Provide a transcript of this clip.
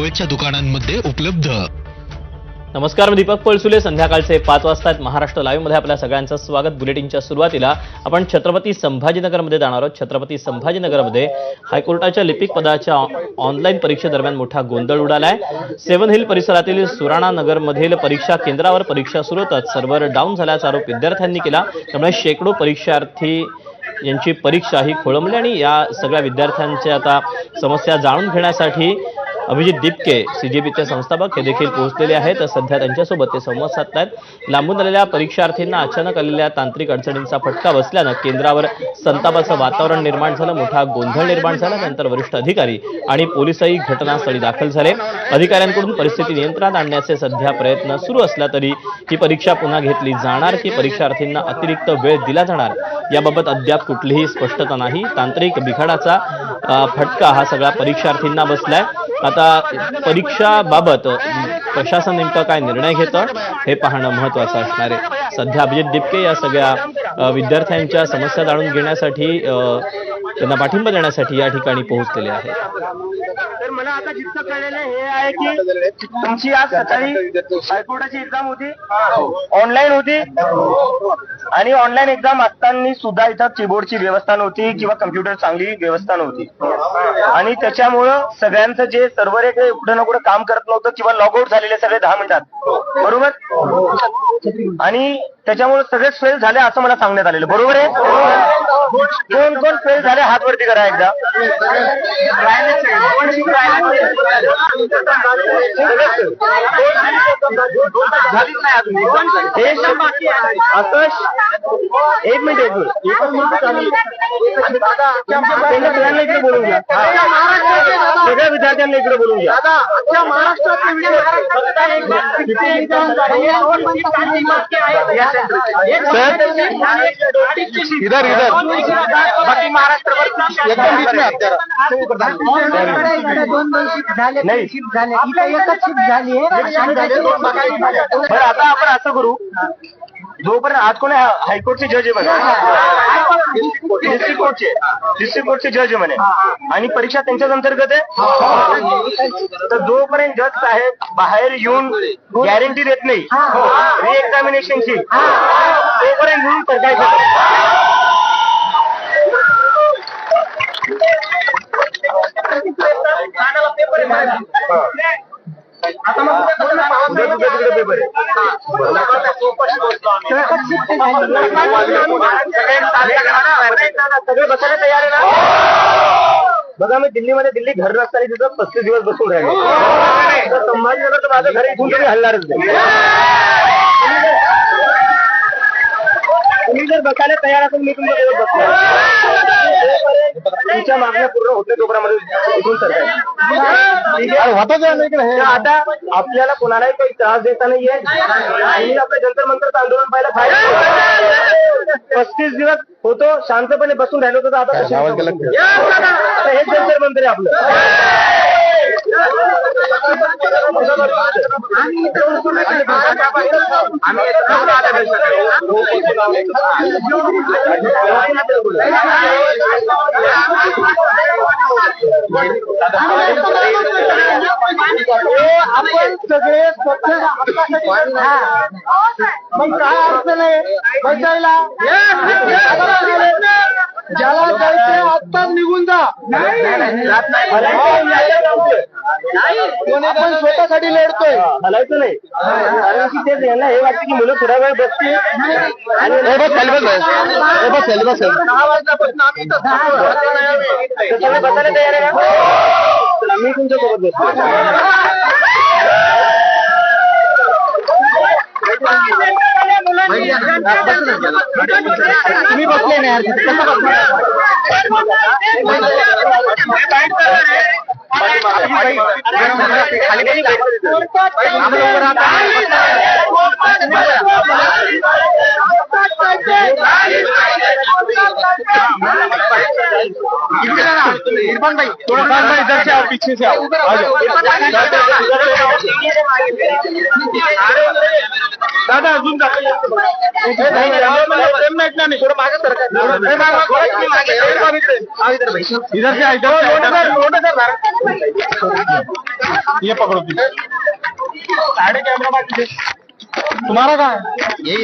जवळच्या दुकानांमध्ये उपलब्ध। नमस्कार, मी दीपक पळसुले। संध्याकाळचे 5 वाजता महाराष्ट्र लाईव्ह मध्ये आपल्या सगळ्यांचं स्वागत। बुलेटिनच्या सुरुवातीला आपण छत्रपती संभाजीनगरमध्ये जाणार आहोत। छत्रपती संभाजीनगरमध्ये हायकोर्टाच्या लिपिक पदाच्या ऑनलाईन परीक्षेदरम्यान मोठा गोंधळ उडालाय। सेवन हिल परिसरातील सुराणा नगरमधील परीक्षा केंद्रावर परीक्षा सुरू होताच सर्व्हर डाऊन झाल्याचा आरोप विद्यार्थ्यांनी केला। त्यामुळे शेकडो परीक्षार्थी यांची परीक्षा ही खोळंबली आणि या सगळ्या विद्यार्थ्यांच्या आता समस्या जाणून घेण्यासाठी अभिजित दिपके सीजेबीचे संस्थापक हे देखील पोहोचलेले आहेत। सध्या त्यांच्यासोबत ते संवाद साधतात। लांबून आलेल्या परीक्षार्थींना अचानक आलेल्या तांत्रिक अडचणींचा फटका बसल्यानं केंद्रावर संतापाचं वातावरण निर्माण झालं, मोठा गोंधळ निर्माण झाला। त्यानंतर वरिष्ठ अधिकारी आणि पोलिसही घटनास्थळी दाखल झाले। अधिकाऱ्यांकडून परिस्थिती नियंत्रणात आणण्याचे सध्या प्रयत्न सुरू असला तरी ही परीक्षा पुन्हा घेतली जाणार की परीक्षार्थींना अतिरिक्त वेळ दिला जाणार याबाबत अद्याप कुठलीही स्पष्टता नाही। तांत्रिक बिघाडाचा फटका हा सगळ्या परीक्षार्थींना बसलाय। आता परीक्षाबाबत प्रशासन नेमका काय निर्णय घेतं हे पाहणं महत्त्वाचं असणार आहे। सध्या अभिजित दिपके या सगळ्या विद्यार्थ्यांच्या समस्या जाणून घेण्यासाठी त्यांना पाठिंबा देण्यासाठी या ठिकाणी पोहोचलेले आहेत। तर मला आता जितकं कळलेलं हे आहे की तुमची आज सकाळी हायकोर्टाची एक्झाम होती, ऑनलाईन होती आणि ऑनलाईन एक्झाम असताना सुद्धा इथं कीबोर्डची व्यवस्था नव्हती किंवा कम्प्युटर चांगली व्यवस्था नव्हती आणि त्याच्यामुळं सगळ्यांचं जे सर्व्हर आहे ते कुठं ना कुठं काम करत नव्हतं किंवा लॉग आउट झालेले सगळे 10 मिनिटात, बरोबर। आणि त्याच्यामुळे सगळेच फेल झाले असं मला सांगण्यात आलेलं, बरोबर आहे। कोण कोण फेल झाले हात वरती करा एकदा। एक मिनिट इकडे बोलून घ्या, सगळ्या विद्यार्थ्यांना इकडे बोलून घ्या। इधर बाकी महाराष्ट्रभर एकदम बीच में हत्यारा नाही बरं। आता आपण असं करू, जोपर्यंत आज कोणी हायकोर्टचे जज आहे म्हणे, डिस्ट्रिक्ट कोर्टचे जज आहे म्हणे आणि परीक्षा त्यांच्याच अंतर्गत आहे, तर जोपर्यंत जज साहेब बाहेर येऊन गॅरंटी देत नाही री एक्झामिनेशनची, तोपर्यंत येऊन सरकार आता मग तिकडे पेपर आहे। सगळे बसायला तयार आहे ना। बघा, मी दिल्लीमध्ये दिल्ली घर नसताना तिथं 35 दिवस बसून राहिले, संभाजीनगर तर माझं घर इथून तरी हलणारच नाही। तुम्ही जर बसायला तयार असेल मी तुमच्या तुमच्या मागण्या पूर्ण होत नाही तोपर्यंत इथून सरकार आता आपल्याला कोणालाही काही त्रास देता नाहीये। आणि आपलं जंतर मंतरचं आंदोलन पाहिलं पाहिजे, 35 दिवस होतो शांतपणे बसून राहिलो होतो, आता हेच जंतर मंतर आहे आपलं। आपण सगळे मग काय अडचण आहे बसायला? ज्याला जायचंय आत्ताच निघून जा। आपण स्वतःसाठी लढतोय, हलायचं नाही। कारण की ते यांना हे वाटतं की मुलं थोडा वेळ बसतील आणि 6 वाजल्यापासून आम्ही बसायला तयार आहे ना, मी तुमच्यासोबत बसतो। तुम्ही बसले नाही यार, कसं इरफान भाई थोड़ा भाई इधर से आओ, पीछे से आओ, आ जाओ। दादा अजून नहीं थोडं मागे सरका इधर से ये पकड़ो साढ़े कैमरा तुम्हारा कहाँ है?